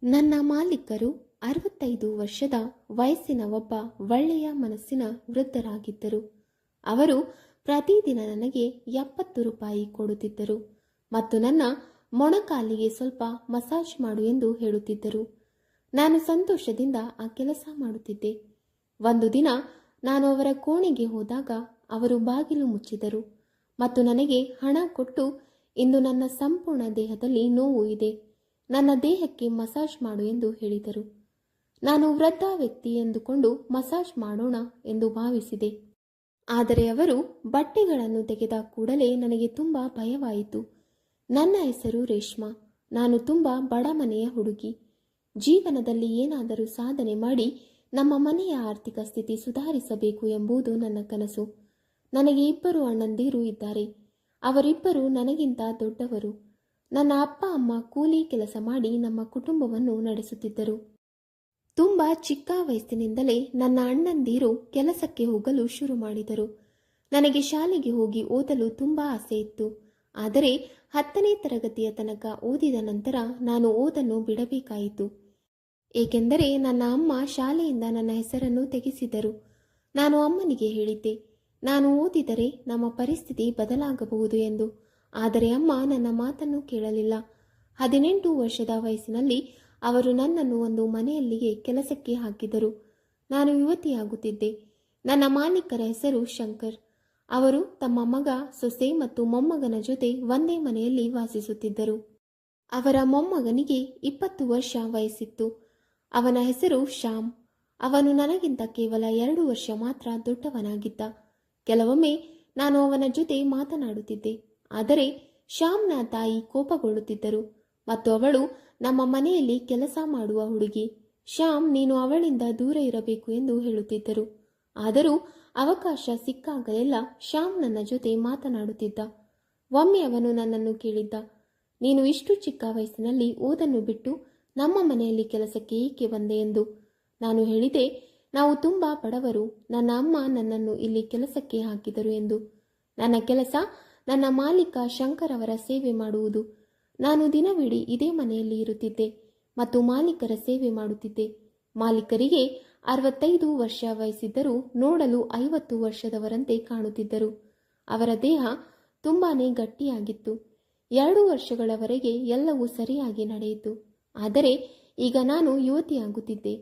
ನನ್ನ ಮಾಲೀಕರು 65 ವರ್ಷದ ವಯಸ್ಸಿನ ಒಬ್ಬ ಒಳ್ಳೆಯ ಮನಸ್ಸಿನ ವೃದ್ಧರಾಗಿದ್ದರು. ಅವರು ಪ್ರತಿದಿನ ನನಗೆ 70 ರೂಪಾಯಿ ಕೊಡುತ್ತಿದ್ದರು ಮತ್ತು ನನ್ನ ಮೊಣಕಾಲಿಗೆ ಸ್ವಲ್ಪ ಮಸಾಜ್ ಮಾಡು ಎಂದು ಹೇಳುತ್ತಿದ್ದರು. ನಾನು ಸಂತೋಷದಿಂದ ಆ ಕೆಲಸ ಮಾಡುತ್ತಿದ್ದೆ. ಒಂದು ದಿನ ನಾನು ಅವರ ಕೋಣೆಗೆ ಹೋದಾಗ ಅವರು ಬಾಗಿಲು ಮುಚ್ಚಿದರು ಮತ್ತು ನನಗೆ ಹಣ ಕೊಟ್ಟು, ಇಂದು ನನ್ನ ಸಂಪೂರ್ಣ ದೇಹದಲ್ಲಿ ನೋವು ಇದೆ, ನನ್ನ ದೇಹಕ್ಕೆ ಮಸಾಜ್ ಮಾಡು ಎಂದು ಹೇಳಿದರು. ನಾನು ವೃದ್ಧ ವ್ಯಕ್ತಿ ಎಂದುಕೊಂಡು ಮಸಾಜ್ ಮಾಡೋಣ ಎಂದು ಭಾವಿಸಿದೆ. ಆದರೆ ಅವರು ಬಟ್ಟೆಗಳನ್ನು ತೆಗೆದ ಕೂಡಲೇ ನನಗೆ ತುಂಬ ಭಯವಾಯಿತು. ನನ್ನ ಹೆಸರು ರೇಷ್ಮಾ. ನಾನು ತುಂಬ ಬಡ ಮನೆಯ ಹುಡುಗಿ. ಜೀವನದಲ್ಲಿ ಏನಾದರೂ ಸಾಧನೆ ಮಾಡಿ ನಮ್ಮ ಮನೆಯ ಆರ್ಥಿಕ ಸ್ಥಿತಿ ಸುಧಾರಿಸಬೇಕು ಎಂಬುದು ನನ್ನ ಕನಸು. ನನಗೆ 2 ಅಣ್ಣಂದಿರು ಇದ್ದಾರೆ. ಅವರಿಬ್ಬರು ನನಗಿಂತ ದೊಡ್ಡವರು. ನನ್ನ ಅಪ್ಪ ಅಮ್ಮ ಕೂಲಿ ಕೆಲಸ ಮಾಡಿ ನಮ್ಮ ಕುಟುಂಬವನ್ನು ನಡೆಸುತ್ತಿದ್ದರು. ತುಂಬ ಚಿಕ್ಕ ವಯಸ್ಸಿನಿಂದಲೇ ನನ್ನ ಅಣ್ಣಂದಿರು ಕೆಲಸಕ್ಕೆ ಹೋಗಲು ಶುರು ಮಾಡಿದರು. ನನಗೆ ಶಾಲೆಗೆ ಹೋಗಿ ಓದಲು ತುಂಬ ಆಸೆ ಇತ್ತು. ಆದರೆ 10ನೇ ತರಗತಿಯ ತನಕ ಓದಿದ ನಂತರ ನಾನು ಓದನ್ನು ಬಿಡಬೇಕಾಯಿತು. ಏಕೆಂದರೆ ನನ್ನ ಅಮ್ಮ ಶಾಲೆಯಿಂದ ನನ್ನ ಹೆಸರನ್ನು ತೆಗೆಸಿದರು. ನಾನು ಅಮ್ಮನಿಗೆ ಹೇಳಿದ್ದೆ, ನಾನು ಓದಿದರೆ ನಮ್ಮ ಪರಿಸ್ಥಿತಿ ಬದಲಾಗಬಹುದು ಎಂದು. ಆದರೆ ಅಮ್ಮ ನನ್ನ ಮಾತನ್ನು ಕೇಳಲಿಲ್ಲ. 18 ವರ್ಷದ ವಯಸ್ಸಿನಲ್ಲಿ ಅವರು ನನ್ನನ್ನು ಒಂದು ಮನೆಯಲ್ಲಿಗೆ ಕೆಲಸಕ್ಕೆ ಹಾಕಿದರು. ನಾನು ಯುವತಿಯಾಗುತ್ತಿದ್ದೆ. ನನ್ನ ಮಾಲೀಕರ ಹೆಸರು ಶಂಕರ್. ಅವರು ತಮ್ಮ ಮಗ, ಸೊಸೆ ಮತ್ತು ಮೊಮ್ಮಗನ ಜೊತೆ ಒಂದೇ ಮನೆಯಲ್ಲಿ ವಾಸಿಸುತ್ತಿದ್ದರು. ಅವರ ಮೊಮ್ಮಗನಿಗೆ 20 ವರ್ಷ ವಯಸ್ಸಿತ್ತು. ಅವನ ಹೆಸರು ಶ್ಯಾಮ್. ಅವನು ನನಗಿಂತ ಕೇವಲ 2 ವರ್ಷ ಮಾತ್ರ ದೊಡ್ಡವನಾಗಿದ್ದ. ಕೆಲವೊಮ್ಮೆ ನಾನು ಅವನ ಜೊತೆ ಮಾತನಾಡುತ್ತಿದ್ದೆ. ಆದರೆ ಶ್ಯಾಮ್ನ ತಾಯಿ ಕೋಪಗೊಳ್ಳುತ್ತಿದ್ದರು ಮತ್ತು ಅವಳು ನಮ್ಮ ಮನೆಯಲ್ಲಿ ಕೆಲಸ ಮಾಡುವ ಹುಡುಗಿ. ಶ್ಯಾಮ್, ನೀನು ಅವಳಿಂದ ದೂರ ಇರಬೇಕು ಎಂದು ಹೇಳುತ್ತಿದ್ದರು. ಆದರೂ ಅವಕಾಶ ಸಿಕ್ಕಾಗಲೆಲ್ಲ ಶ್ಯಾಮ್ ನನ್ನ ಜೊತೆ ಮಾತನಾಡುತ್ತಿದ್ದ. ಒಮ್ಮೆ ಅವನು ನನ್ನನ್ನು ಕೇಳಿದ್ದ, ನೀನು ಇಷ್ಟು ಚಿಕ್ಕ ವಯಸ್ಸಿನಲ್ಲಿ ಓದನ್ನು ಬಿಟ್ಟು ನಮ್ಮ ಮನೆಯಲ್ಲಿ ಕೆಲಸಕ್ಕೆ ಏಕೆ ಬಂದೆ ಎಂದು. ನಾನು ಹೇಳಿದೆ, ನಾವು ತುಂಬ ಬಡವರು, ನನ್ನ ಅಮ್ಮ ನನ್ನನ್ನು ಇಲ್ಲಿ ಕೆಲಸಕ್ಕೆ ಹಾಕಿದರು ಎಂದು. ನನ್ನ ಕೆಲಸ ನನ್ನ ಮಾಲೀಕ ಶಂಕರ್ ಅವರ ಸೇವೆ ಮಾಡುವುದು. ನಾನು ದಿನವಿಡೀ ಇದೇ ಮನೆಯಲ್ಲಿ ಇರುತ್ತಿದ್ದೆ ಮತ್ತು ಮಾಲೀಕರ ಸೇವೆ ಮಾಡುತ್ತಿದ್ದೆ. ಮಾಲೀಕರಿಗೆ 65 ವರ್ಷ ವಯಸ್ಸಿದ್ದರೂ ನೋಡಲು 50 ವರ್ಷದವರಂತೆ ಕಾಣುತ್ತಿದ್ದರು. ಅವರ ದೇಹ ತುಂಬಾನೇ ಗಟ್ಟಿಯಾಗಿತ್ತು. 2 ವರ್ಷಗಳವರೆಗೆ ಎಲ್ಲವೂ ಸರಿಯಾಗಿ ನಡೆಯಿತು. ಆದರೆ ಈಗ ನಾನು ಯುವತಿಯಾಗುತ್ತಿದ್ದೆ.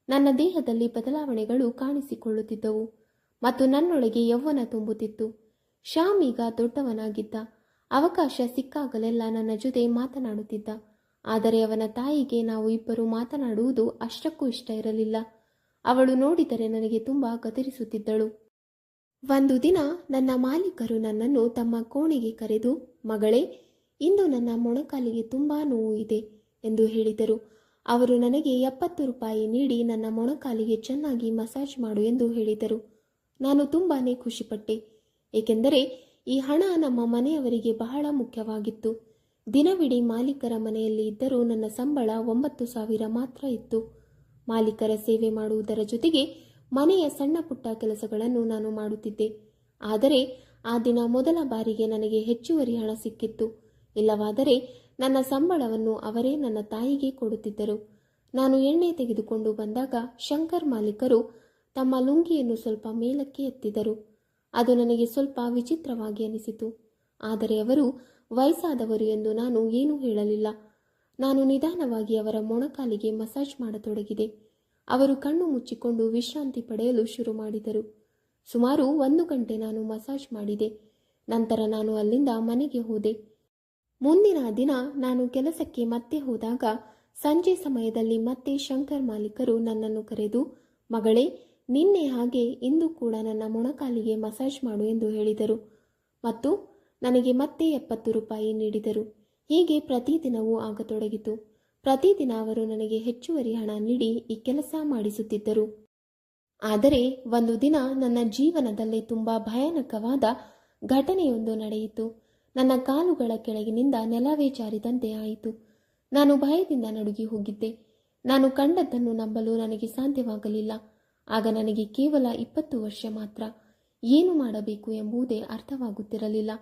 ನನ್ನ ದೇಹದಲ್ಲಿ ಬದಲಾವಣೆಗಳು ಕಾಣಿಸಿಕೊಳ್ಳುತ್ತಿದ್ದವು ಮತ್ತು ನನ್ನೊಳಗೆ ಯೌವನ ತುಂಬುತ್ತಿತ್ತು. ಶ್ಯಾಮ್ ಈಗ ದೊಡ್ಡವನಾಗಿದ್ದ. ಅವಕಾಶ ಸಿಕ್ಕಾಗಲೆಲ್ಲ ನನ್ನ ಜೊತೆ ಮಾತನಾಡುತ್ತಿದ್ದ. ಆದರೆ ಅವನ ತಾಯಿಗೆ ನಾವು ಇಬ್ಬರು ಮಾತನಾಡುವುದು ಅಷ್ಟಕ್ಕೂ ಇಷ್ಟ ಇರಲಿಲ್ಲ. ಅವಳು ನೋಡಿದರೆ ನನಗೆ ತುಂಬ ಗದರಿಸುತ್ತಿದ್ದಳು. ಒಂದು ದಿನ ನನ್ನ ಮಾಲೀಕರು ನನ್ನನ್ನು ತಮ್ಮ ಕೋಣೆಗೆ ಕರೆದು, ಮಗಳೇ, ಇಂದು ನನ್ನ ಮೊಣಕಾಲಿಗೆ ತುಂಬ ನೋವು ಇದೆ ಎಂದು ಹೇಳಿದರು. ಅವರು ನನಗೆ 70 ರೂಪಾಯಿ ನೀಡಿ ನನ್ನ ಮೊಣಕಾಲಿಗೆ ಚೆನ್ನಾಗಿ ಮಸಾಜ್ ಮಾಡು ಎಂದು ಹೇಳಿದರು. ನಾನು ತುಂಬಾನೇ ಖುಷಿಪಟ್ಟೆ. ಏಕೆಂದರೆ ಈ ಹಣ ನಮ್ಮ ಮನೆಯವರಿಗೆ ಬಹಳ ಮುಖ್ಯವಾಗಿತ್ತು. ದಿನವಿಡೀ ಮಾಲೀಕರ ಮನೆಯಲ್ಲಿ ಇದ್ದರೂ ನನ್ನ ಸಂಬಳ 9,000 ಮಾತ್ರ ಇತ್ತು. ಮಾಲೀಕರ ಸೇವೆ ಮಾಡುವುದರ ಜೊತೆಗೆ ಮನೆಯ ಸಣ್ಣ ಪುಟ್ಟ ಕೆಲಸಗಳನ್ನು ನಾನು ಮಾಡುತ್ತಿದ್ದೆ. ಆದರೆ ಆ ದಿನ ಮೊದಲ ಬಾರಿಗೆ ನನಗೆ ಹೆಚ್ಚುವರಿ ಹಣ ಸಿಕ್ಕಿತ್ತು. ಇಲ್ಲವಾದರೆ ನನ್ನ ಸಂಬಳವನ್ನು ಅವರೇ ನನ್ನ ತಾಯಿಗೆ ಕೊಡುತ್ತಿದ್ದರು. ನಾನು ಎಣ್ಣೆ ತೆಗೆದುಕೊಂಡು ಬಂದಾಗ ಶಂಕರ್ ಮಾಲೀಕರು ತಮ್ಮ ಲುಂಗಿಯನ್ನು ಸ್ವಲ್ಪ ಮೇಲಕ್ಕೆ ಎತ್ತಿದರು. ಅದು ನನಗೆ ಸ್ವಲ್ಪ ವಿಚಿತ್ರವಾಗಿ ಅನಿಸಿತು. ಆದರೆ ಅವರು ವಯಸ್ಸಾದವರು ಎಂದು ನಾನು ಏನೂ ಹೇಳಲಿಲ್ಲ. ನಾನು ನಿಧಾನವಾಗಿ ಅವರ ಮೊಣಕಾಲಿಗೆ ಮಸಾಜ್ ಮಾಡತೊಡಗಿದೆ. ಅವರು ಕಣ್ಣು ಮುಚ್ಚಿಕೊಂಡು ವಿಶ್ರಾಂತಿ ಪಡೆಯಲು ಶುರು ಮಾಡಿದರು. ಸುಮಾರು 1 ಗಂಟೆ ನಾನು ಮಸಾಜ್ ಮಾಡಿದೆ. ನಂತರ ನಾನು ಅಲ್ಲಿಂದ ಮನೆಗೆ ಹೋದೆ. ಮುಂದಿನ ದಿನ ನಾನು ಕೆಲಸಕ್ಕೆ ಮತ್ತೆ ಹೋದಾಗ ಸಂಜೆ ಸಮಯದಲ್ಲಿ ಮತ್ತೆ ಶಂಕರ್ ಮಾಲೀಕರು ನನ್ನನ್ನು ಕರೆದು, ಮಗಳೇ, ನಿನ್ನೆ ಹಾಗೆ ಇಂದು ಕೂಡ ನನ್ನ ಮೊಣಕಾಲಿಗೆ ಮಸಾಜ್ ಮಾಡು ಎಂದು ಹೇಳಿದರು ಮತ್ತು ನನಗೆ ಮತ್ತೆ 70 ರೂಪಾಯಿ ನೀಡಿದರು. ಹೀಗೆ ಪ್ರತಿದಿನವೂ ಆಗತೊಡಗಿತು. ಪ್ರತಿದಿನ ಅವರು ನನಗೆ ಹೆಚ್ಚುವರಿ ಹಣ ನೀಡಿ ಈ ಕೆಲಸ ಮಾಡಿಸುತ್ತಿದ್ದರು. ಆದರೆ ಒಂದು ದಿನ ನನ್ನ ಜೀವನದಲ್ಲಿ ತುಂಬ ಭಯಾನಕವಾದ ಘಟನೆಯೊಂದು ನಡೆಯಿತು. ನನ್ನ ಕಾಲುಗಳ ಕೆಳಗಿನಿಂದ ನೆಲವೇ ಜಾರಿದಂತೆ ಆಯಿತು. ನಾನು ಭಯದಿಂದ ನಡುಗಿ ಹೋಗಿದ್ದೆ. ನಾನು ಕಂಡದ್ದನ್ನು ನಂಬಲು ನನಗೆ ಸಾಧ್ಯವಾಗಲಿಲ್ಲ. ಆಗ ನನಗೆ ಕೇವಲ 20 ವರ್ಷ ಮಾತ್ರ. ಏನು ಮಾಡಬೇಕು ಎಂಬುದೇ ಅರ್ಥವಾಗುತ್ತಿರಲಿಲ್ಲ.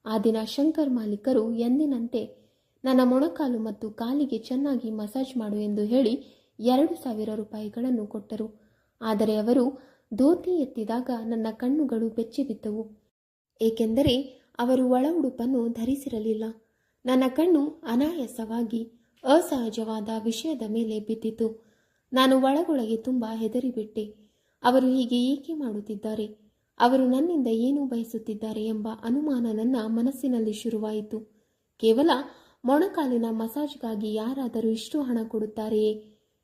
ಆ ದಿನ ಶಂಕರ್ ಮಾಲೀಕರು ಎಂದಿನಂತೆ ನನ್ನ ಮೊಣಕಾಲು ಮತ್ತು ಕಾಲಿಗೆ ಚೆನ್ನಾಗಿ ಮಸಾಜ್ ಮಾಡು ಎಂದು ಹೇಳಿ 2,000 ರೂಪಾಯಿಗಳನ್ನು ಕೊಟ್ಟರು. ಆದರೆ ಅವರು ಧೋತಿ ಎತ್ತಿದಾಗ ನನ್ನ ಕಣ್ಣುಗಳು ಬೆಚ್ಚಿ ಬಿದ್ದವು. ಏಕೆಂದರೆ ಅವರು ಒಳ ಉಡುಪನ್ನು ಧರಿಸಿರಲಿಲ್ಲ. ನನ್ನ ಕಣ್ಣು ಅನಾಯಾಸವಾಗಿ ಅಸಹಜವಾದ ವಿಷಯದ ಮೇಲೆ ಬಿದ್ದಿತು. ನಾನು ಒಳಗೊಳಗೆ ತುಂಬ ಹೆದರಿಬಿಟ್ಟೆ. ಅವರು ಹೀಗೆ ಏಕೆ ಮಾಡುತ್ತಿದ್ದಾರೆ? ಅವರು ನನ್ನಿಂದ ಏನು ಬಯಸುತ್ತಿದ್ದಾರೆ ಎಂಬ ಅನುಮಾನ ನನ್ನ ಮನಸ್ಸಿನಲ್ಲಿ ಶುರುವಾಯಿತು. ಕೇವಲ ಮೊಣಕಾಲಿನ ಮಸಾಜ್ಗಾಗಿ ಯಾರಾದರೂ ಇಷ್ಟು ಹಣ ಕೊಡುತ್ತಾರೆಯೇ?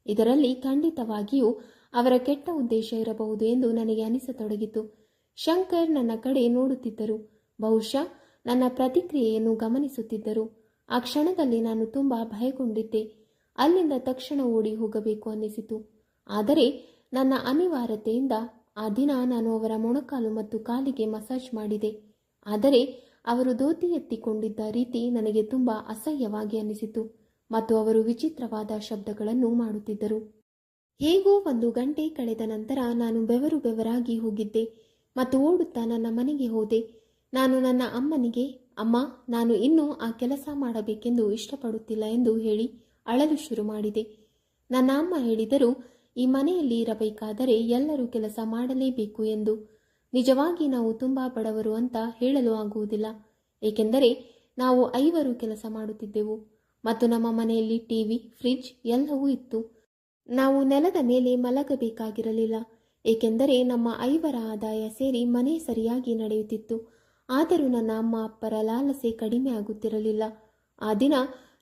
ಇದರಲ್ಲಿ ಖಂಡಿತವಾಗಿಯೂ ಅವರ ಕೆಟ್ಟ ಉದ್ದೇಶ ಇರಬಹುದು ಎಂದು ನನಗೆ ಅನಿಸತೊಡಗಿತು. ಶಂಕರ್ ನನ್ನ ಕಡೆ ನೋಡುತ್ತಿದ್ದರು. ಬಹುಶಃ ನನ್ನ ಪ್ರತಿಕ್ರಿಯೆಯನ್ನು ಗಮನಿಸುತ್ತಿದ್ದರು. ಆ ಕ್ಷಣದಲ್ಲಿ ನಾನು ತುಂಬ ಭಯಗೊಂಡಿದ್ದೆ. ಅಲ್ಲಿಂದ ತಕ್ಷಣ ಓಡಿ ಹೋಗಬೇಕು ಅನ್ನಿಸಿತು. ಆದರೆ ನನ್ನ ಅನಿವಾರ್ಯತೆಯಿಂದ ಆ ದಿನ ನಾನು ಅವರ ಮೊಣಕಾಲು ಮತ್ತು ಕಾಲಿಗೆ ಮಸಾಜ್ ಮಾಡಿದೆ. ಆದರೆ ಅವರು ಧೋತಿ ಎತ್ತಿಕೊಂಡಿದ್ದ ರೀತಿ ನನಗೆ ತುಂಬ ಅಸಹ್ಯವಾಗಿ ಅನ್ನಿಸಿತು ಮತ್ತು ಅವರು ವಿಚಿತ್ರವಾದ ಶಬ್ದಗಳನ್ನು ಮಾಡುತ್ತಿದ್ದರು. ಹೇಗೋ 1 ಗಂಟೆ ಕಳೆದ ನಂತರ ನಾನು ಬೆವರಾಗಿ ಹೋಗಿದ್ದೆ ಮತ್ತು ಓಡುತ್ತಾ ನನ್ನ ಮನೆಗೆ ಹೋದೆ. ನಾನು ನನ್ನ ಅಮ್ಮನಿಗೆ, ಅಮ್ಮ, ನಾನು ಇನ್ನೂ ಆ ಕೆಲಸ ಮಾಡಬೇಕೆಂದು ಇಷ್ಟಪಡುತ್ತಿಲ್ಲ ಎಂದು ಹೇಳಿ ಅಳಲು ಶುರು ಮಾಡಿದೆ. ನನ್ನ ಅಮ್ಮ ಹೇಳಿದರು, ಈ ಮನೆಯಲ್ಲಿ ಇರಬೇಕಾದರೆ ಎಲ್ಲರೂ ಕೆಲಸ ಮಾಡಲೇಬೇಕು ಎಂದು. ನಿಜವಾಗಿ ನಾವು ತುಂಬ ಬಡವರು ಅಂತ ಹೇಳಲು ಆಗುವುದಿಲ್ಲ. ಏಕೆಂದರೆ ನಾವು 5 ಕೆಲಸ ಮಾಡುತ್ತಿದ್ದೆವು ಮತ್ತು ನಮ್ಮ ಮನೆಯಲ್ಲಿ ಟಿವಿ, ಫ್ರಿಡ್ಜ್ ಎಲ್ಲವೂ ಇತ್ತು. ನಾವು ನೆಲದ ಮೇಲೆ ಮಲಗಬೇಕಾಗಿರಲಿಲ್ಲ. ಏಕೆಂದರೆ ನಮ್ಮ 5 ಆದಾಯ ಸೇರಿ ಮನೆ ಸರಿಯಾಗಿ ನಡೆಯುತ್ತಿತ್ತು. ಆದರೂ ನನ್ನ ಅಮ್ಮ ಅಪ್ಪರ ಲಾಲಸೆ ಕಡಿಮೆ ಆಗುತ್ತಿರಲಿಲ್ಲ. ಆ ದಿನ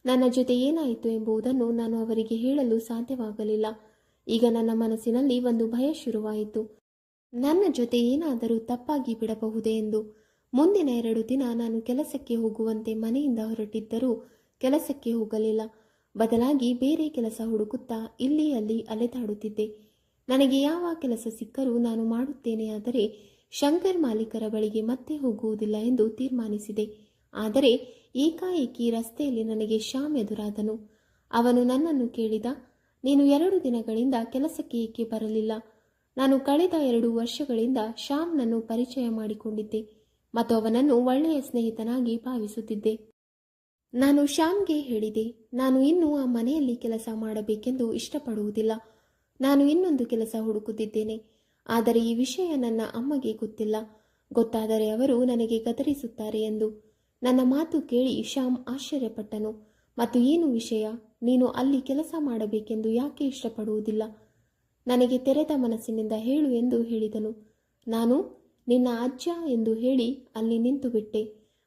ನನ್ನ ಜೊತೆ ಏನಾಯಿತು ಎಂಬುದನ್ನು ನಾನು ಅವರಿಗೆ ಹೇಳಲು ಸಾಧ್ಯವಾಗಲಿಲ್ಲ. ಈಗ ನನ್ನ ಮನಸ್ಸಿನಲ್ಲಿ ಒಂದು ಭಯ ಶುರುವಾಯಿತು. ನನ್ನ ಜೊತೆ ಏನಾದರೂ ತಪ್ಪಾಗಿ ಬಿಡಬಹುದೇ ಎಂದು. ಮುಂದಿನ 2 ದಿನ ನಾನು ಕೆಲಸಕ್ಕೆ ಹೋಗುವಂತೆ ಮನೆಯಿಂದ ಹೊರಟಿದ್ದರೂ ಕೆಲಸಕ್ಕೆ ಹೋಗಲಿಲ್ಲ. ಬದಲಾಗಿ ಬೇರೆ ಕೆಲಸ ಹುಡುಕುತ್ತಾ ಇಲ್ಲಿ ಅಲ್ಲಿ ಅಲೆದಾಡುತ್ತಿದ್ದೆ. ನನಗೆ ಯಾವ ಕೆಲಸ ಸಿಕ್ಕರೂ ನಾನು ಮಾಡುತ್ತೇನೆ. ಆದರೆ ಶಂಕರ್ ಮಾಲೀಕರ ಬಳಿಗೆ ಮತ್ತೆ ಹೋಗುವುದಿಲ್ಲ ಎಂದು ತೀರ್ಮಾನಿಸಿದೆ. ಆದರೆ ಏಕಾಏಕಿ ರಸ್ತೆಯಲ್ಲಿ ನನಗೆ ಶ್ಯಾಮ್ ಎದುರಾದನು. ಅವನು ನನ್ನನ್ನು ಕೇಳಿದ, ನೀನು 2 ದಿನಗಳಿಂದ ಕೆಲಸಕ್ಕೆ ಏಕೆ ಬರಲಿಲ್ಲ? ನಾನು ಕಳೆದ 2 ವರ್ಷಗಳಿಂದ ಶ್ಯಾಮ್ನನ್ನು ಪರಿಚಯ ಮಾಡಿಕೊಂಡಿದ್ದೆ ಮತ್ತು ಅವನನ್ನು ಒಳ್ಳೆಯ ಸ್ನೇಹಿತನಾಗಿ ಭಾವಿಸುತ್ತಿದ್ದೆ. ನಾನು ಶ್ಯಾಮ್ಗೆ ಹೇಳಿದೆ, ನಾನು ಇನ್ನೂ ಆ ಮನೆಯಲ್ಲಿ ಕೆಲಸ ಮಾಡಬೇಕೆಂದು ಇಷ್ಟಪಡುವುದಿಲ್ಲ. ನಾನು ಇನ್ನೊಂದು ಕೆಲಸ ಹುಡುಕುತ್ತಿದ್ದೇನೆ. ಆದರೆ ಈ ವಿಷಯ ನನ್ನ ಅಮ್ಮಗೆ ಗೊತ್ತಿಲ್ಲ. ಗೊತ್ತಾದರೆ ಅವರು ನನಗೆ ಗದರಿಸುತ್ತಾರೆ ಎಂದು. ನನ್ನ ಮಾತು ಕೇಳಿ ಶ್ಯಾಮ್ ಆಶ್ಚರ್ಯಪಟ್ಟನು ಮತ್ತು ಏನು ವಿಷಯ? ನೀನು ಅಲ್ಲಿ ಕೆಲಸ ಮಾಡಬೇಕೆಂದು ಯಾಕೆ ಇಷ್ಟಪಡುವುದಿಲ್ಲ? ನನಗೆ ತೆರೆದ ಮನಸ್ಸಿನಿಂದ ಹೇಳು ಎಂದು ಹೇಳಿದನು. ನಾನು ನಿನ್ನ ಅಜ್ಜ ಎಂದು ಹೇಳಿ ಅಲ್ಲಿ ನಿಂತು ಬಿಟ್ಟೆ.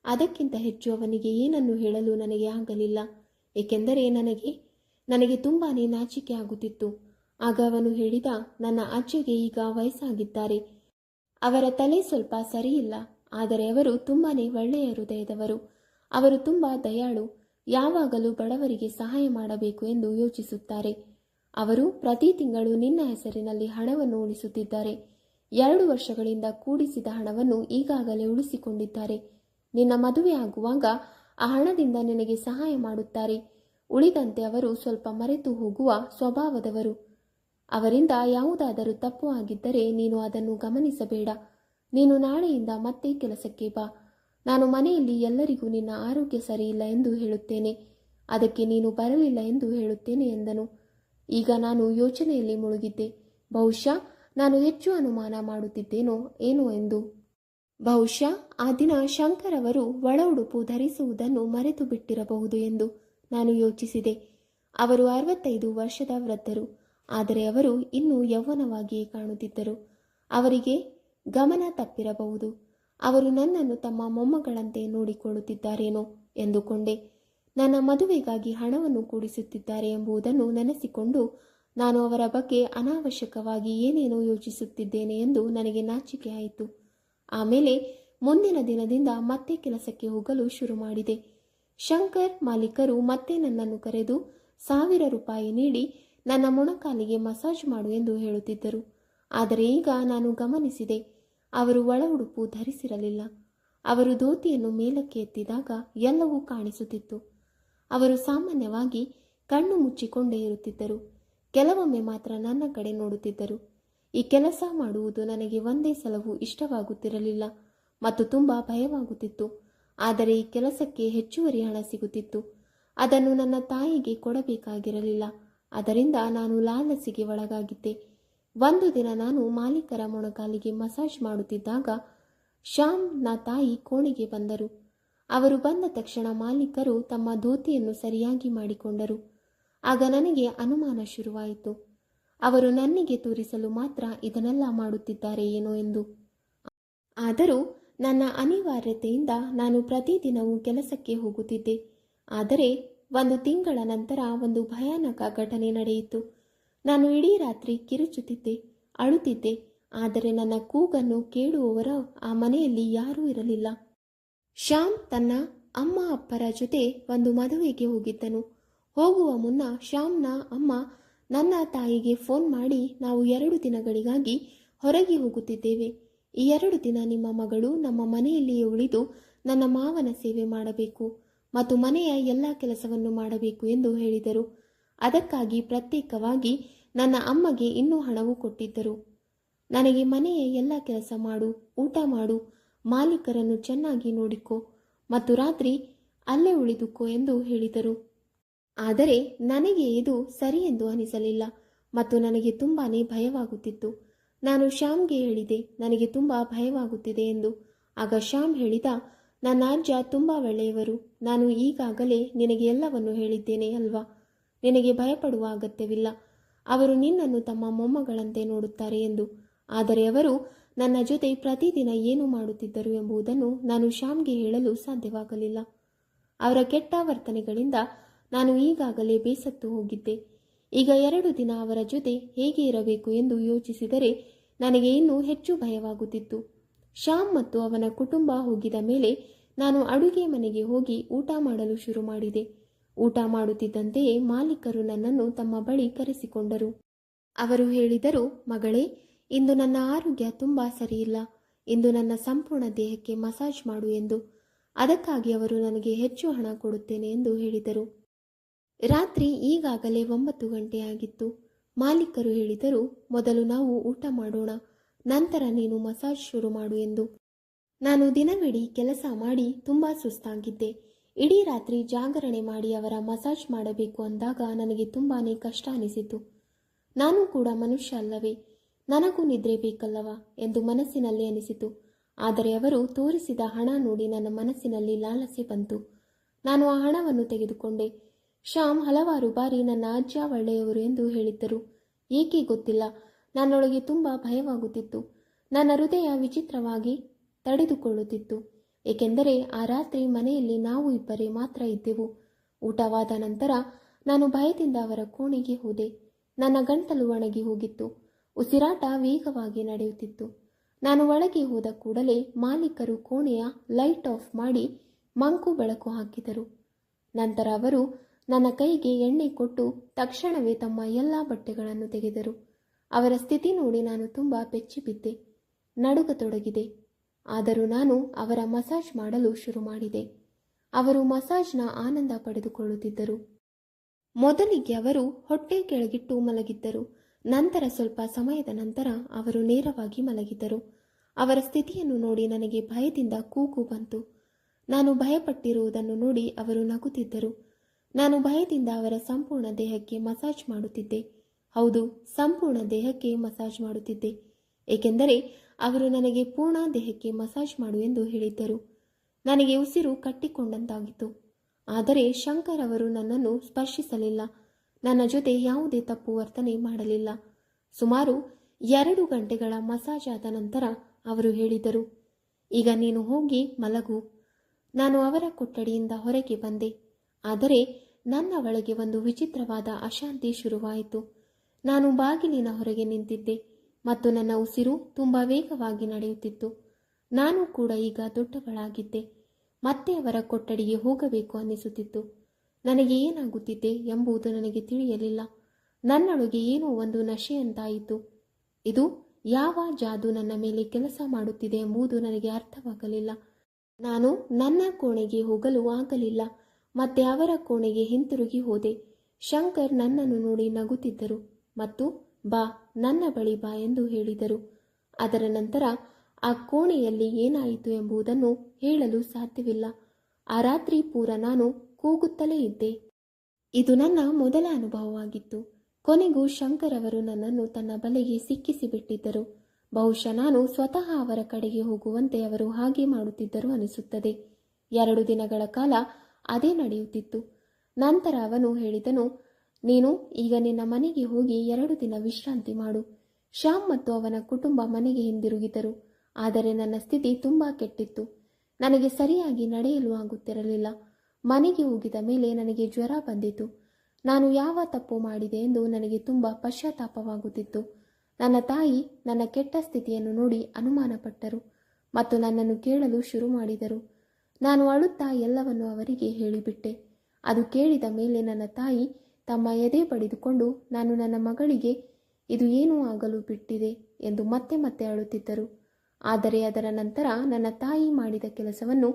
ಅದಕ್ಕಿಂತ ಹೆಚ್ಚು ಅವನಿಗೆ ಏನನ್ನು ಹೇಳಲು ನನಗೆ ಆಗಲಿಲ್ಲ. ಏಕೆಂದರೆ ನನಗೆ ತುಂಬಾ ನಾಚಿಕೆ ಆಗುತ್ತಿತ್ತು. ಆಗ ಅವನು ಹೇಳಿದ, ನನ್ನ ಅಜ್ಜಿಗೆ ಈಗ ವಯಸ್ಸಾಗಿದ್ದಾರೆ. ಅವರ ತಲೆ ಸ್ವಲ್ಪ ಸರಿಯಿಲ್ಲ. ಆದರೆ ಅವರು ತುಂಬಾ ಒಳ್ಳೆಯ ಹೃದಯದವರು. ಅವರು ತುಂಬ ದಯಾಳು. ಯಾವಾಗಲೂ ಬಡವರಿಗೆ ಸಹಾಯ ಮಾಡಬೇಕು ಎಂದು ಯೋಚಿಸುತ್ತಾರೆ. ಅವರು ಪ್ರತಿ ತಿಂಗಳು ನಿನ್ನ ಹೆಸರಿನಲ್ಲಿ ಹಣವನ್ನು ಉಳಿಸುತ್ತಿದ್ದಾರೆ. 2 ವರ್ಷಗಳಿಂದ ಕೂಡಿಸಿದ ಹಣವನ್ನು ಈಗಾಗಲೇ ಉಳಿಸಿಕೊಂಡಿದ್ದಾರೆ. ನಿನ್ನ ಮದುವೆ ಆಗುವಾಗ ಆ ಹಣದಿಂದ ನಿನಗೆ ಸಹಾಯ ಮಾಡುತ್ತಾರೆ. ಉಳಿದಂತೆ ಅವರು ಸ್ವಲ್ಪ ಮರೆತು ಹೋಗುವ ಸ್ವಭಾವದವರು. ಅವರಿಂದ ಯಾವುದಾದರೂ ತಪ್ಪು ಆಗಿದ್ದರೆ ನೀನು ಅದನ್ನು ಗಮನಿಸಬೇಡ. ನೀನು ನಾಳೆಯಿಂದ ಮತ್ತೆ ಕೆಲಸಕ್ಕೆ ಬಾ. ನಾನು ಮನೆಯಲ್ಲಿ ಎಲ್ಲರಿಗೂ ನಿನ್ನ ಆರೋಗ್ಯ ಸರಿಯಿಲ್ಲ ಎಂದು ಹೇಳುತ್ತೇನೆ. ಅದಕ್ಕೆ ನೀನು ಬರಲಿಲ್ಲ ಎಂದು ಹೇಳುತ್ತೇನೆ ಎಂದನು. ಈಗ ನಾನು ಯೋಚನೆಯಲ್ಲಿ ಮುಳುಗಿದ್ದೆ. ಬಹುಶಃ ನಾನು ಹೆಚ್ಚು ಅನುಮಾನ ಮಾಡುತ್ತಿದ್ದೇನೋ ಏನೋ ಎಂದು. ಬಹುಶಃ ಆ ದಿನ ಶಂಕರ್ ಅವರು ಒಳ ಉಡುಪು ಧರಿಸುವುದನ್ನು ಮರೆತು ಬಿಟ್ಟಿರಬಹುದು ಎಂದು ನಾನು ಯೋಚಿಸಿದೆ. ಅವರು 65 ವರ್ಷದ ವೃದ್ಧರು. ಆದರೆ ಅವರು ಇನ್ನೂ ಯೌವನವಾಗಿಯೇ ಕಾಣುತ್ತಿದ್ದರು. ಅವರಿಗೆ ಗಮನ ತಪ್ಪಿರಬಹುದು. ಅವರು ನನ್ನನ್ನು ತಮ್ಮ ಮೊಮ್ಮಗಳಂತೆ ನೋಡಿಕೊಳ್ಳುತ್ತಿದ್ದಾರೇನೋ ಎಂದುಕೊಂಡೆ. ನನ್ನ ಮದುವೆಗಾಗಿ ಹಣವನ್ನು ಕೂಡಿಸುತ್ತಿದ್ದಾರೆ ಎಂಬುದನ್ನು ನೆನೆಸಿಕೊಂಡು ನಾನು ಅವರ ಬಗ್ಗೆ ಅನಾವಶ್ಯಕವಾಗಿ ಏನೇನೋ ಯೋಚಿಸುತ್ತಿದ್ದೇನೆ ಎಂದು ನನಗೆ ನಾಚಿಕೆ ಆಯಿತು. ಆಮೇಲೆ ಮುಂದಿನ ದಿನದಿಂದ ಮತ್ತೆ ಕೆಲಸಕ್ಕೆ ಹೋಗಲು ಶುರು ಮಾಡಿದೆ. ಶಂಕರ್ ಮಾಲೀಕರು ಮತ್ತೆ ನನ್ನನ್ನು ಕರೆದು 1,000 ರೂಪಾಯಿ ನೀಡಿ ನನ್ನ ಮೊಣಕಾಲಿಗೆ ಮಸಾಜ್ ಮಾಡು ಎಂದು ಹೇಳುತ್ತಿದ್ದರು. ಆದರೆ ಈಗ ನಾನು ಗಮನಿಸಿದೆ, ಅವರು ಒಳ ಉಡುಪು ಧರಿಸಿರಲಿಲ್ಲ. ಅವರು ಧೋತಿಯನ್ನು ಮೇಲಕ್ಕೆ ಎತ್ತಿದಾಗ ಎಲ್ಲವೂ ಕಾಣಿಸುತ್ತಿತ್ತು. ಅವರು ಸಾಮಾನ್ಯವಾಗಿ ಕಣ್ಣು ಮುಚ್ಚಿಕೊಂಡೇ ಇರುತ್ತಿದ್ದರು. ಕೆಲವೊಮ್ಮೆ ಮಾತ್ರ ನನ್ನ ಕಡೆ ನೋಡುತ್ತಿದ್ದರು. ಈ ಕೆಲಸ ಮಾಡುವುದು ನನಗೆ ಒಂದೇ ಸಲವೂ ಇಷ್ಟವಾಗುತ್ತಿರಲಿಲ್ಲ ಮತ್ತು ತುಂಬ ಭಯವಾಗುತ್ತಿತ್ತು. ಆದರೆ ಈ ಕೆಲಸಕ್ಕೆ ಹೆಚ್ಚುವರಿ ಹಣ ಸಿಗುತ್ತಿತ್ತು. ಅದನ್ನು ನನ್ನ ತಾಯಿಗೆ ಕೊಡಬೇಕಾಗಿರಲಿಲ್ಲ. ಅದರಿಂದ ನಾನು ಲಾಲಸಿಗೆ ಒಳಗಾಗಿದ್ದೆ. ಒಂದು ದಿನ ನಾನು ಮಾಲೀಕರ ಮೊಣಕಾಲಿಗೆ ಮಸಾಜ್ ಮಾಡುತ್ತಿದ್ದಾಗ ಶ್ಯಾಮ್ನ ತಾಯಿ ಕೋಣೆಗೆ ಬಂದರು. ಅವರು ಬಂದ ತಕ್ಷಣ ಮಾಲೀಕರು ತಮ್ಮ ಧೋತಿಯನ್ನು ಸರಿಯಾಗಿ ಮಾಡಿಕೊಂಡರು. ಆಗ ನನಗೆ ಅನುಮಾನ ಶುರುವಾಯಿತು. ಅವರು ನನ್ನಿಗೆ ತೋರಿಸಲು ಮಾತ್ರ ಇದನ್ನೆಲ್ಲ ಮಾಡುತ್ತಿದ್ದಾರೆ ಏನೋ ಎಂದು. ಆದರೂ ನನ್ನ ಅನಿವಾರ್ಯತೆಯಿಂದ ನಾನು ಪ್ರತಿದಿನವೂ ಕೆಲಸಕ್ಕೆ ಹೋಗುತ್ತಿದ್ದೆ. ಆದರೆ ಒಂದು ತಿಂಗಳ ನಂತರ ಒಂದು ಭಯಾನಕ ಘಟನೆ ನಡೆಯಿತು. ನಾನು ಇಡೀ ರಾತ್ರಿ ಕಿರುಚುತ್ತಿದ್ದೆ, ಅಳುತ್ತಿದ್ದೆ. ಆದರೆ ನನ್ನ ಕೂಗನ್ನು ಕೇಳುವವರ ಆ ಮನೆಯಲ್ಲಿ ಯಾರೂ ಇರಲಿಲ್ಲ. ಶ್ಯಾಮ್ ತನ್ನ ಅಮ್ಮ ಅಪ್ಪರ ಜೊತೆ ಒಂದು ಮದುವೆಗೆ ಹೋಗಿದ್ದನು. ಹೋಗುವ ಮುನ್ನ ಶ್ಯಾಮ್ನ ಅಮ್ಮ ನನ್ನ ತಾಯಿಗೆ ಫೋನ್ ಮಾಡಿ, ನಾವು 2 ದಿನಗಳಿಗಾಗಿ ಹೊರಗೆ ಹೋಗುತ್ತಿದ್ದೇವೆ. ಈ 2 ದಿನ ನಿಮ್ಮ ಮಗಳು ನಮ್ಮ ಮನೆಯಲ್ಲಿಯೇ ಉಳಿದು ನನ್ನ ಮಾವನ ಸೇವೆ ಮಾಡಬೇಕು ಮತ್ತು ಮನೆಯ ಎಲ್ಲ ಕೆಲಸವನ್ನು ಮಾಡಬೇಕು ಎಂದು ಹೇಳಿದರು. ಅದಕ್ಕಾಗಿ ಪ್ರತ್ಯೇಕವಾಗಿ ನನ್ನ ಅಮ್ಮಗೆ ಇನ್ನೂ ಹಣವೂ ಕೊಟ್ಟಿದ್ದರು. ನನಗೆ ಮನೆಯ ಎಲ್ಲ ಕೆಲಸ ಮಾಡು, ಊಟ ಮಾಡು, ಮಾಲೀಕರನ್ನು ಚೆನ್ನಾಗಿ ನೋಡಿಕೊ ಮತ್ತು ರಾತ್ರಿ ಅಲ್ಲೇ ಉಳಿದುಕೋ ಎಂದು ಹೇಳಿದರು. ಆದರೆ ನನಗೆ ಇದು ಸರಿ ಎಂದು ಅನಿಸಲಿಲ್ಲ ಮತ್ತು ನನಗೆ ತುಂಬಾನೇ ಭಯವಾಗುತ್ತಿತ್ತು. ನಾನು ಶ್ಯಾಮ್ಗೆ ಹೇಳಿದೆ, ನನಗೆ ತುಂಬ ಭಯವಾಗುತ್ತಿದೆ ಎಂದು. ಆಗ ಶ್ಯಾಮ್ ಹೇಳಿದ, ನನ್ನ ಅಜ್ಜ ತುಂಬ ಒಳ್ಳೆಯವರು. ನಾನು ಈಗಾಗಲೇ ನಿನಗೆ ಎಲ್ಲವನ್ನು ಹೇಳಿದ್ದೇನೆ ಅಲ್ವಾ? ನಿನಗೆ ಭಯಪಡುವ ಅಗತ್ಯವಿಲ್ಲ. ಅವರು ನಿನ್ನನ್ನು ತಮ್ಮ ಮೊಮ್ಮಗಳಂತೆ ನೋಡುತ್ತಾರೆ ಎಂದು. ಆದರೆ ಅವರು ನನ್ನ ಜೊತೆ ಪ್ರತಿದಿನ ಏನು ಮಾಡುತ್ತಿದ್ದರು ಎಂಬುದನ್ನು ನಾನು ಶ್ಯಾಮ್ಗೆ ಹೇಳಲು ಸಾಧ್ಯವಾಗಲಿಲ್ಲ. ಅವರ ಕೆಟ್ಟ ವರ್ತನೆಗಳಿಂದ ನಾನು ಈಗಾಗಲೇ ಬೇಸತ್ತು ಹೋಗಿದ್ದೆ. ಈಗ 2 ದಿನ ಅವರ ಜೊತೆ ಹೇಗೆ ಇರಬೇಕು ಎಂದು ಯೋಚಿಸಿದರೆ ನನಗೆ ಇನ್ನೂ ಹೆಚ್ಚು ಭಯವಾಗುತ್ತಿತ್ತು. ಶ್ಯಾಮ್ ಮತ್ತು ಅವನ ಕುಟುಂಬ ಹೋಗಿದ ಮೇಲೆ ನಾನು ಅಡುಗೆ ಮನೆಗೆ ಹೋಗಿ ಊಟ ಮಾಡಲು ಶುರು ಮಾಡಿದೆ. ಊಟ ಮಾಡುತ್ತಿದ್ದಂತೆಯೇ ಮಾಲೀಕರು ನನ್ನನ್ನು ತಮ್ಮ ಬಳಿ ಕರೆಸಿಕೊಂಡರು. ಅವರು ಹೇಳಿದರು, ಮಗಳೇ, ಇಂದು ನನ್ನ ಆರೋಗ್ಯ ತುಂಬ ಸರಿಯಿಲ್ಲ. ಇಂದು ನನ್ನ ಸಂಪೂರ್ಣ ದೇಹಕ್ಕೆ ಮಸಾಜ್ ಮಾಡು ಎಂದು. ಅದಕ್ಕಾಗಿ ಅವರು ನನಗೆ ಹೆಚ್ಚು ಹಣ ಕೊಡುತ್ತೇನೆ ಎಂದು ಹೇಳಿದರು. ರಾತ್ರಿ ಈಗಾಗಲೇ 9 ಗಂಟೆಯಾಗಿತ್ತು. ಮಾಲೀಕರು ಹೇಳಿದರು, ಮೊದಲು ನಾವು ಊಟ ಮಾಡೋಣ, ನಂತರ ನೀನು ಮಸಾಜ್ ಶುರು ಮಾಡು ಎಂದು. ನಾನು ದಿನವಿಡೀ ಕೆಲಸ ಮಾಡಿ ತುಂಬ ಸುಸ್ತಾಗಿದ್ದೆ. ಇಡೀ ರಾತ್ರಿ ಜಾಗರಣೆ ಮಾಡಿ ಅವರ ಮಸಾಜ್ ಮಾಡಬೇಕು ಅಂದಾಗ ನನಗೆ ತುಂಬಾನೇ ಕಷ್ಟ ಅನಿಸಿತು. ನಾನು ಕೂಡ ಮನುಷ್ಯ ಅಲ್ಲವೇ, ನನಗೂ ನಿದ್ರೆ ಬೇಕಲ್ಲವಾ ಎಂದು ಮನಸ್ಸಿನಲ್ಲಿ ಅನಿಸಿತು. ಆದರೆ ಅವರು ತೋರಿಸಿದ ಹಣ ನೋಡಿ ನನ್ನ ಮನಸ್ಸಿನಲ್ಲಿ ಲಾಲಸೆ ಬಂತು. ನಾನು ಆ ಹಣವನ್ನು ತೆಗೆದುಕೊಂಡೆ. ಶ್ಯಾಮ್ ಹಲವಾರು ಬಾರಿ ನನ್ನ ಅಜ್ಜ ಒಳ್ಳೆಯವರು ಎಂದು ಹೇಳಿದ್ದರು. ಏಕೆ ಗೊತ್ತಿಲ್ಲ, ನನ್ನೊಳಗೆ ತುಂಬ ಭಯವಾಗುತ್ತಿತ್ತು. ನನ್ನ ಹೃದಯ ವಿಚಿತ್ರವಾಗಿ ತಡೆದುಕೊಳ್ಳುತ್ತಿತ್ತು. ಏಕೆಂದರೆ ಆ ರಾತ್ರಿ ಮನೆಯಲ್ಲಿ ನಾವು ಇಬ್ಬರೇ ಮಾತ್ರ ಇದ್ದೆವು. ಊಟವಾದ ನಂತರ ನಾನು ಭಯದಿಂದ ಅವರ ಕೋಣೆಗೆ ಹೋದೆ. ನನ್ನ ಗಂಟಲು ಒಣಗಿ ಹೋಗಿತ್ತು. ಉಸಿರಾಟ ವೇಗವಾಗಿ ನಡೆಯುತ್ತಿತ್ತು. ನಾನು ಒಳಗೆ ಹೋದ ಕೂಡಲೇ ಮಾಲೀಕರು ಕೋಣೆಯ ಲೈಟ್ ಆಫ್ ಮಾಡಿ ಮಂಕು ಬೆಳಕು ಹಾಕಿದರು. ನಂತರ ಅವರು ನನ್ನ ಕೈಗೆ ಎಣ್ಣೆ ಕೊಟ್ಟು ತಕ್ಷಣವೇ ತಮ್ಮ ಎಲ್ಲ ಬಟ್ಟೆಗಳನ್ನು ತೆಗೆದರು. ಅವರ ಸ್ಥಿತಿ ನೋಡಿ ನಾನು ತುಂಬ ಬೆಚ್ಚಿಬಿದ್ದೆ, ನಡುಗತೊಡಗಿದೆ. ಆದರೂ ನಾನು ಅವರ ಮಸಾಜ್ ಮಾಡಲು ಶುರು ಮಾಡಿದೆ. ಅವರು ಮಸಾಜ್ನ ಆನಂದ ಪಡೆದುಕೊಳ್ಳುತ್ತಿದ್ದರು. ಮೊದಲಿಗೆ ಅವರು ಹೊಟ್ಟೆ ಕೆಳಗಿಟ್ಟು ಮಲಗಿದ್ದರು. ನಂತರ ಸ್ವಲ್ಪ ಸಮಯದ ನಂತರ ಅವರು ನೇರವಾಗಿ ಮಲಗಿದ್ದರು. ಅವರ ಸ್ಥಿತಿಯನ್ನು ನೋಡಿ ನನಗೆ ಭಯದಿಂದ ಕೂಗು ಬಂತು. ನಾನು ಭಯಪಟ್ಟಿರುವುದನ್ನು ನೋಡಿ ಅವರು ನಗುತ್ತಿದ್ದರು. ನಾನು ಭಯದಿಂದ ಅವರ ಸಂಪೂರ್ಣ ದೇಹಕ್ಕೆ ಮಸಾಜ್ ಮಾಡುತ್ತಿದ್ದೆ. ಹೌದು, ಸಂಪೂರ್ಣ ದೇಹಕ್ಕೆ ಮಸಾಜ್ ಮಾಡುತ್ತಿದ್ದೆ. ಏಕೆಂದರೆ ಅವರು ನನಗೆ ಪೂರ್ಣ ದೇಹಕ್ಕೆ ಮಸಾಜ್ ಮಾಡು ಎಂದು ಹೇಳಿದ್ದರು. ನನಗೆ ಉಸಿರು ಕಟ್ಟಿಕೊಂಡಂತಾಗಿತ್ತು. ಆದರೆ ಶಂಕರ್ ಅವರು ನನ್ನನ್ನು ಸ್ಪರ್ಶಿಸಲಿಲ್ಲ. ನನ್ನ ಜೊತೆ ಯಾವುದೇ ತಪ್ಪು ವರ್ತನೆ ಮಾಡಲಿಲ್ಲ. ಸುಮಾರು 2 ಗಂಟೆಗಳ ಮಸಾಜ್ ಆದ ನಂತರ ಅವರು ಹೇಳಿದರು, ಈಗ ನೀನು ಹೋಗಿ ಮಲಗು. ನಾನು ಅವರ ಕೊಠಡಿಯಿಂದ ಹೊರಗೆ ಬಂದೆ. ಆದರೆ ನನ್ನ ಒಳಗೆ ಒಂದು ವಿಚಿತ್ರವಾದ ಅಶಾಂತಿ ಶುರುವಾಯಿತು. ನಾನು ಬಾಗಿಲಿನ ಹೊರಗೆ ನಿಂತಿದ್ದೆ ಮತ್ತು ನನ್ನ ಉಸಿರು ತುಂಬ ವೇಗವಾಗಿ ನಡೆಯುತ್ತಿತ್ತು. ನಾನು ಕೂಡ ಈಗ ದೊಡ್ಡವಳಾಗಿದ್ದೆ. ಮತ್ತೆ ಅವರ ಕೊಠಡಿಗೆ ಹೋಗಬೇಕು ಅನ್ನಿಸುತ್ತಿತ್ತು. ನನಗೆ ಏನಾಗುತ್ತಿದೆ ಎಂಬುದು ನನಗೆ ತಿಳಿಯಲಿಲ್ಲ. ನನ್ನೊಳಗೆ ಏನೋ ಒಂದು ನಶೆಯಂತಾಯಿತು. ಇದು ಯಾವ ಜಾದು ನನ್ನ ಮೇಲೆ ಕೆಲಸ ಮಾಡುತ್ತಿದೆ ಎಂಬುದು ನನಗೆ ಅರ್ಥವಾಗಲಿಲ್ಲ. ನಾನು ನನ್ನ ಕೋಣೆಗೆ ಹೋಗಲು ಆಗಲಿಲ್ಲ. ಮತ್ತೆ ಅವರ ಕೋಣೆಗೆ ಹಿಂತಿರುಗಿ ಹೋದೆ. ಶಂಕರ್ ನನ್ನನ್ನು ನೋಡಿ ನಗುತ್ತಿದ್ದರು ಮತ್ತು ಬಾ, ನನ್ನ ಬಳಿ ಬಾ ಎಂದು ಹೇಳಿದರು. ಅದರ ನಂತರ ಆ ಕೋಣೆಯಲ್ಲಿ ಏನಾಯಿತು ಎಂಬುದನ್ನು ಹೇಳಲು ಸಾಧ್ಯವಿಲ್ಲ. ಆ ರಾತ್ರಿ ಪೂರ ನಾನು ಕೂಗುತ್ತಲೇ ಇದ್ದೆ. ಇದು ನನ್ನ ಮೊದಲ ಅನುಭವವಾಗಿತ್ತು. ಕೊನೆಗೂ ಶಂಕರ್ ಅವರು ನನ್ನನ್ನು ತನ್ನ ಬಲೆಗೆ ಸಿಕ್ಕಿಸಿಬಿಟ್ಟಿದ್ದರು. ಬಹುಶಃ ನಾನು ಸ್ವತಃ ಅವರ ಕಡೆಗೆ ಹೋಗುವಂತೆ ಅವರು ಹಾಗೆ ಮಾಡುತ್ತಿದ್ದರು ಅನಿಸುತ್ತದೆ. 2 ದಿನಗಳ ಕಾಲ ಅದೇ ನಡೆಯುತ್ತಿತ್ತು. ನಂತರ ಅವನು ಹೇಳಿದನು, ನೀನು ಈಗ ನಿನ್ನ ಮನೆಗೆ ಹೋಗಿ 2 ದಿನ ವಿಶ್ರಾಂತಿ ಮಾಡು. ಶ್ಯಾಮ್ ಮತ್ತು ಅವನ ಕುಟುಂಬ ಮನೆಗೆ ಹಿಂದಿರುಗಿದರು. ಆದರೆ ನನ್ನ ಸ್ಥಿತಿ ತುಂಬಾ ಕೆಟ್ಟಿತ್ತು. ನನಗೆ ಸರಿಯಾಗಿ ನಡೆಯಲು ಆಗುತ್ತಿರಲಿಲ್ಲ. ಮನೆಗೆ ಹೋಗಿದ ಮೇಲೆ ನನಗೆ ಜ್ವರ ಬಂದಿತು. ನಾನು ಯಾವ ತಪ್ಪು ಮಾಡಿದೆ ಎಂದು ನನಗೆ ತುಂಬ ಪಶ್ಚಾತ್ತಾಪವಾಗುತ್ತಿತ್ತು. ನನ್ನ ತಾಯಿ ನನ್ನ ಕೆಟ್ಟ ಸ್ಥಿತಿಯನ್ನು ನೋಡಿ ಅನುಮಾನಪಟ್ಟರು ಮತ್ತು ನನ್ನನ್ನು ಕೇಳಲು ಶುರು ಮಾಡಿದರು. ನಾನು ಅಳುತ್ತಾ ಎಲ್ಲವನ್ನು ಅವರಿಗೆ ಹೇಳಿಬಿಟ್ಟೆ. ಅದು ಕೇಳಿದ ಮೇಲೆ ನನ್ನ ತಾಯಿ ತಮ್ಮ ಎದೆ ಬಡಿದುಕೊಂಡು ನಾನು ನನ್ನ ಮಗಳಿಗೆ ಇದು ಏನೂ ಆಗಲು ಬಿಟ್ಟಿದೆ ಎಂದು ಮತ್ತೆ ಮತ್ತೆ ಅಳುತ್ತಿದ್ದರು. ಆದರೆ ಅದರ ನಂತರ ನನ್ನ ತಾಯಿ ಮಾಡಿದ ಕೆಲಸವನ್ನು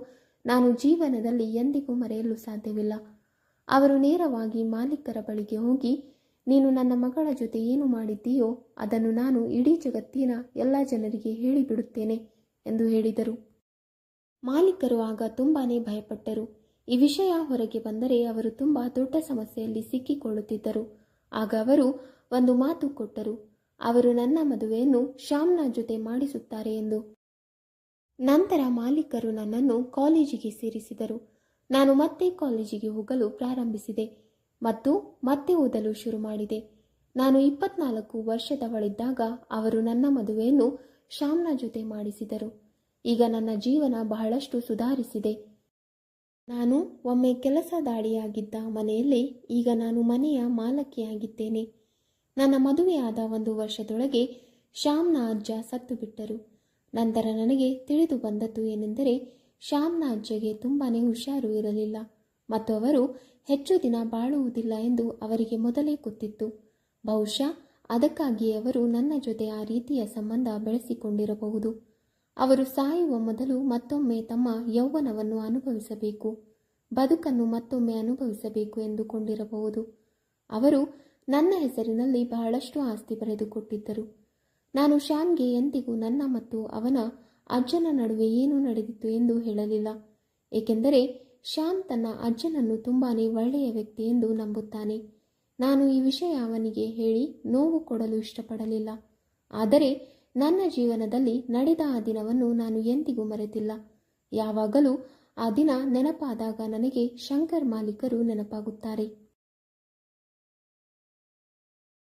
ನಾನು ಜೀವನದಲ್ಲಿ ಎಂದಿಗೂ ಮರೆಯಲು ಸಾಧ್ಯವಿಲ್ಲ. ಅವರು ನೇರವಾಗಿ ಮಾಲೀಕರ ಬಳಿಗೆ ಹೋಗಿ, ನೀನು ನನ್ನ ಮಗಳ ಜೊತೆ ಏನು ಮಾಡಿದ್ದೀಯೋ ಅದನ್ನು ನಾನು ಇಡೀ ಜಗತ್ತಿನ ಎಲ್ಲ ಜನರಿಗೆ ಹೇಳಿಬಿಡುತ್ತೇನೆ ಎಂದು ಹೇಳಿದರು. ಮಾಲೀಕರು ಆಗ ತುಂಬಾನೇ ಭಯಪಟ್ಟರು. ಈ ವಿಷಯ ಹೊರಗೆ ಬಂದರೆ ಅವರು ತುಂಬ ದೊಡ್ಡ ಸಮಸ್ಯೆಯಲ್ಲಿ ಸಿಕ್ಕಿಕೊಳ್ಳುತ್ತಿದ್ದರು. ಆಗ ಅವರು ಒಂದು ಮಾತು ಕೊಟ್ಟರು. ಅವರು ನನ್ನ ಮದುವೆಯನ್ನು ಶ್ಯಾಮ್ನ ಜೊತೆ ಮಾಡಿಸುತ್ತಾರೆ ಎಂದು. ನಂತರ ಮಾಲೀಕರು ನನ್ನನ್ನು ಕಾಲೇಜಿಗೆ ಸೇರಿಸಿದರು. ನಾನು ಮತ್ತೆ ಕಾಲೇಜಿಗೆ ಹೋಗಲು ಪ್ರಾರಂಭಿಸಿದೆ ಮತ್ತು ಮತ್ತೆ ಓದಲು ಶುರು ಮಾಡಿದೆ. ನಾನು 24 ವರ್ಷದವಳಿದ್ದಾಗ ಅವರು ನನ್ನ ಮದುವೆಯನ್ನು ಶ್ಯಾಮ್ನ ಜೊತೆ ಮಾಡಿಸಿದರು. ಈಗ ನನ್ನ ಜೀವನ ಬಹಳಷ್ಟು ಸುಧಾರಿಸಿದೆ. ನಾನು ಒಮ್ಮೆ ಕೆಲಸದಾಳಿಯಾಗಿದ್ದ ಮನೆಯಲ್ಲಿ ಈಗ ನಾನು ಮನೆಯ ಮಾಲಕಿಯಾಗಿದ್ದೇನೆ. ನನ್ನ ಮದುವೆಯಾದ 1 ವರ್ಷದೊಳಗೆ ಶ್ಯಾಮ್ನ ಅಜ್ಜ ಸತ್ತು ಬಿಟ್ಟರು. ನಂತರ ನನಗೆ ತಿಳಿದು ಬಂದದ್ದು ಏನೆಂದರೆ, ಶ್ಯಾಮ್ನ ಅಜ್ಜಗೆ ತುಂಬಾನೇ ಹುಷಾರು ಇರಲಿಲ್ಲ ಮತ್ತು ಅವರು ಹೆಚ್ಚು ದಿನ ಬಾಳುವುದಿಲ್ಲ ಎಂದು ಅವರಿಗೆ ಮೊದಲೇ ಗೊತ್ತಿತ್ತು. ಬಹುಶಃ ಅದಕ್ಕಾಗಿಯೇ ಅವರು ನನ್ನ ಜೊತೆ ಆ ರೀತಿಯ ಸಂಬಂಧ ಬೆಳೆಸಿಕೊಂಡಿರಬಹುದು. ಅವರು ಸಾಯುವ ಮೊದಲು ಮತ್ತೊಮ್ಮೆ ತಮ್ಮ ಯೌವನವನ್ನು ಅನುಭವಿಸಬೇಕು, ಬದುಕನ್ನು ಮತ್ತೊಮ್ಮೆ ಅನುಭವಿಸಬೇಕು ಎಂದುಕೊಂಡಿರಬಹುದು. ಅವರು ನನ್ನ ಹೆಸರಿನಲ್ಲಿ ಬಹಳಷ್ಟು ಆಸ್ತಿ ಬರೆದುಕೊಟ್ಟಿದ್ದರು. ನಾನು ಶ್ಯಾಮ್ಗೆ ಎಂದಿಗೂ ನನ್ನ ಮತ್ತು ಅವನ ಅಜ್ಜನ ನಡುವೆ ಏನು ನಡೆದಿತ್ತು ಎಂದು ಹೇಳಲಿಲ್ಲ, ಏಕೆಂದರೆ ಶ್ಯಾಮ್ ತನ್ನ ಅಜ್ಜನನ್ನು ತುಂಬಾನೇ ಒಳ್ಳೆಯ ವ್ಯಕ್ತಿ ಎಂದು ನಂಬುತ್ತಾನೆ. ನಾನು ಈ ವಿಷಯ ಅವನಿಗೆ ಹೇಳಿ ನೋವು ಕೊಡಲು ಇಷ್ಟಪಡಲಿಲ್ಲ. ಆದರೆ ನನ್ನ ಜೀವನದಲ್ಲಿ ನಡೆದ ಆ ದಿನವನ್ನು ನಾನು ಎಂದಿಗೂ ಮರೆತಿಲ್ಲ. ಯಾವಾಗಲೂ ಆ ದಿನ ನೆನಪಾದಾಗ ನನಗೆ ಶಂಕರ್ ಮಾಲೀಕರು ನೆನಪಾಗುತ್ತಾರೆ.